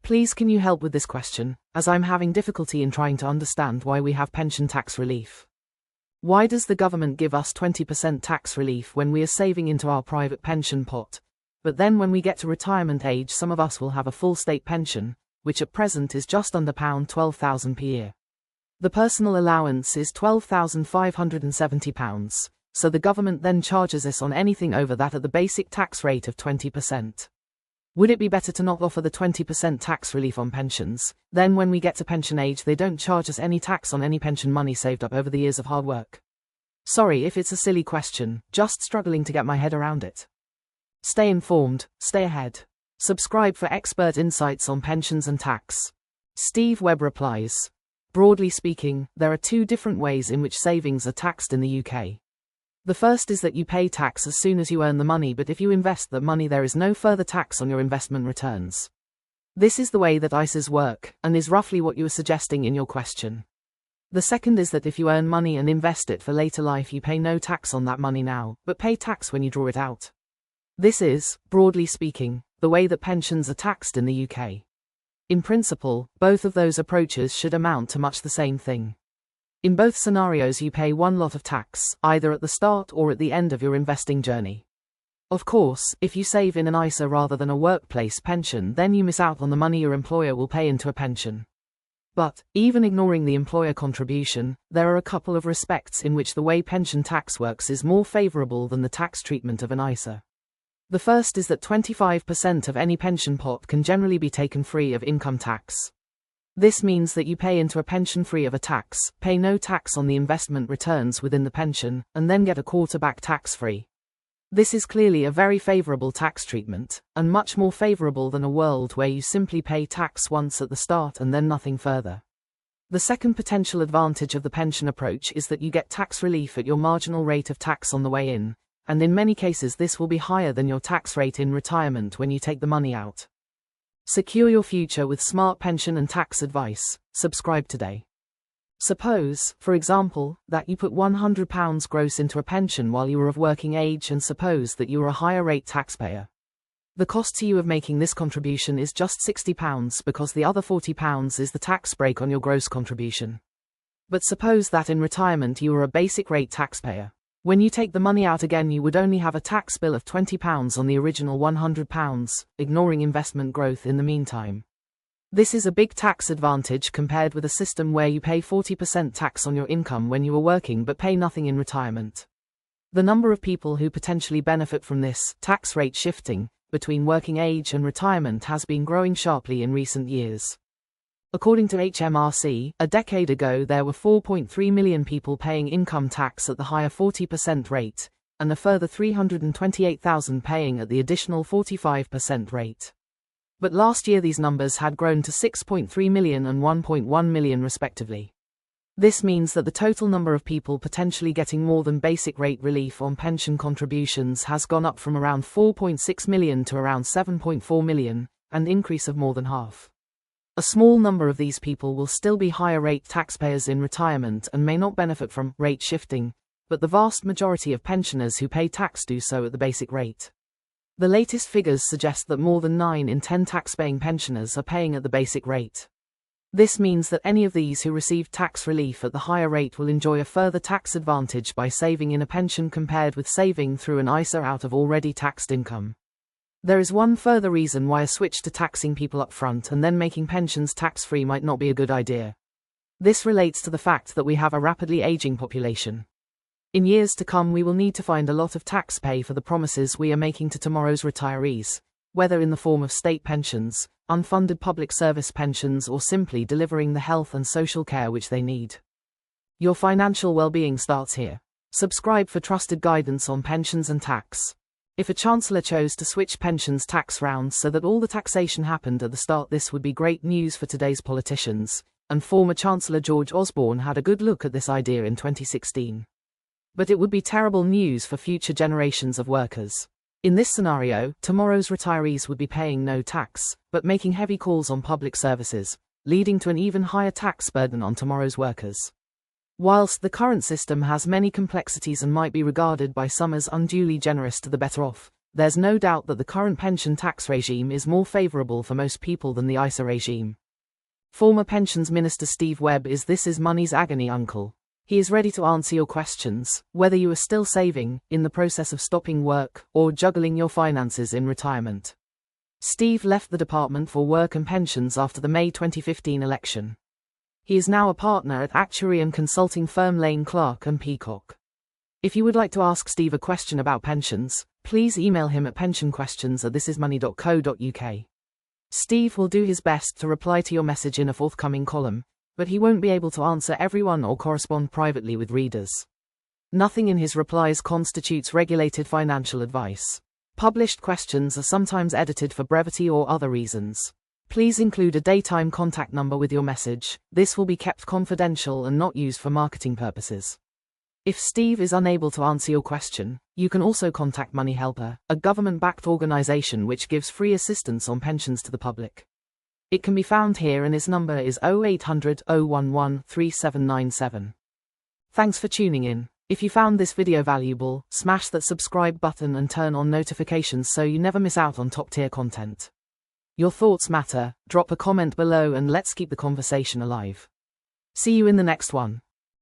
Please can you help with this question, as I'm having difficulty in trying to understand why we have pension tax relief. Why does the government give us 20% tax relief when we are saving into our private pension pot? But then when we get to retirement age, some of us will have a full state pension, which at present is just under £12,000 per year. The personal allowance is £12,570, so the government then charges us on anything over that at the basic tax rate of 20%. Would it be better to not offer the 20% tax relief on pensions? Then when we get to pension age, they don't charge us any tax on any pension money saved up over the years of hard work. Sorry if it's a silly question, just struggling to get my head around it. Stay informed, stay ahead. Subscribe for expert insights on pensions and tax. Steve Webb replies. Broadly speaking, there are two different ways in which savings are taxed in the UK. The first is that you pay tax as soon as you earn the money, but if you invest that money there is no further tax on your investment returns. This is the way that ISAs work, and is roughly what you are suggesting in your question. The second is that if you earn money and invest it for later life, you pay no tax on that money now, but pay tax when you draw it out. This is, broadly speaking, the way that pensions are taxed in the UK. In principle, both of those approaches should amount to much the same thing. In both scenarios you pay one lot of tax, either at the start or at the end of your investing journey. Of course, if you save in an ISA rather than a workplace pension, then you miss out on the money your employer will pay into a pension. But, even ignoring the employer contribution, there are a couple of respects in which the way pension tax works is more favourable than the tax treatment of an ISA. The first is that 25% of any pension pot can generally be taken free of income tax. This means that you pay into a pension free of a tax, pay no tax on the investment returns within the pension, and then get a quarter back tax-free. This is clearly a very favourable tax treatment, and much more favourable than a world where you simply pay tax once at the start and then nothing further. The second potential advantage of the pension approach is that you get tax relief at your marginal rate of tax on the way in, and in many cases this will be higher than your tax rate in retirement when you take the money out. Secure your future with smart pension and tax advice. Subscribe today. Suppose, for example, that you put £100 gross into a pension while you were of working age, and suppose that you are a higher rate taxpayer. The cost to you of making this contribution is just £60 because the other £40 is the tax break on your gross contribution. But suppose that in retirement you are a basic rate taxpayer. When you take the money out again, you would only have a tax bill of £20 on the original £100, ignoring investment growth in the meantime. This is a big tax advantage compared with a system where you pay 40% tax on your income when you are working but pay nothing in retirement. The number of people who potentially benefit from this tax rate shifting between working age and retirement has been growing sharply in recent years. According to HMRC, a decade ago there were 4.3 million people paying income tax at the higher 40% rate, and a further 328,000 paying at the additional 45% rate. But last year these numbers had grown to 6.3 million and 1.1 million respectively. This means that the total number of people potentially getting more than basic rate relief on pension contributions has gone up from around 4.6 million to around 7.4 million, an increase of more than half. A small number of these people will still be higher rate taxpayers in retirement and may not benefit from rate shifting, but the vast majority of pensioners who pay tax do so at the basic rate. The latest figures suggest that more than 9 in 10 tax-paying pensioners are paying at the basic rate. This means that any of these who receive tax relief at the higher rate will enjoy a further tax advantage by saving in a pension compared with saving through an ISA out of already taxed income. There is one further reason why a switch to taxing people up front and then making pensions tax-free might not be a good idea. This relates to the fact that we have a rapidly aging population. In years to come we will need to find a lot of tax pay for the promises we are making to tomorrow's retirees, whether in the form of state pensions, unfunded public service pensions, or simply delivering the health and social care which they need. Your financial well-being starts here. Subscribe for trusted guidance on pensions and tax. If a chancellor chose to switch pensions tax rounds so that all the taxation happened at the start, this would be great news for today's politicians, and former Chancellor George Osborne had a good look at this idea in 2016. But it would be terrible news for future generations of workers. In this scenario, tomorrow's retirees would be paying no tax, but making heavy calls on public services, leading to an even higher tax burden on tomorrow's workers. Whilst the current system has many complexities and might be regarded by some as unduly generous to the better off, There's no doubt that the current pension tax regime is more favorable for most people than the ISA regime. Former Pensions Minister Steve Webb is This Is Money's agony uncle. He is ready to answer your questions, whether you are still saving, in the process of stopping work, or juggling your finances in retirement. Steve left the Department for Work and Pensions after the May 2015 election. He is now a partner at actuary and consulting firm Lane Clark and Peacock. If you would like to ask Steve a question about pensions, please email him at pensionquestions@thisismoney.co.uk. Steve will do his best to reply to your message in a forthcoming column, but he won't be able to answer everyone or correspond privately with readers. Nothing in his replies constitutes regulated financial advice. Published questions are sometimes edited for brevity or other reasons. Please include a daytime contact number with your message. This will be kept confidential and not used for marketing purposes. If Steve is unable to answer your question, you can also contact Money Helper, a government-backed organization which gives free assistance on pensions to the public. It can be found here and its number is 0800 011 3797. Thanks for tuning in. If you found this video valuable, smash that subscribe button and turn on notifications so you never miss out on top-tier content. Your thoughts matter. Drop a comment below and let's keep the conversation alive. See you in the next one.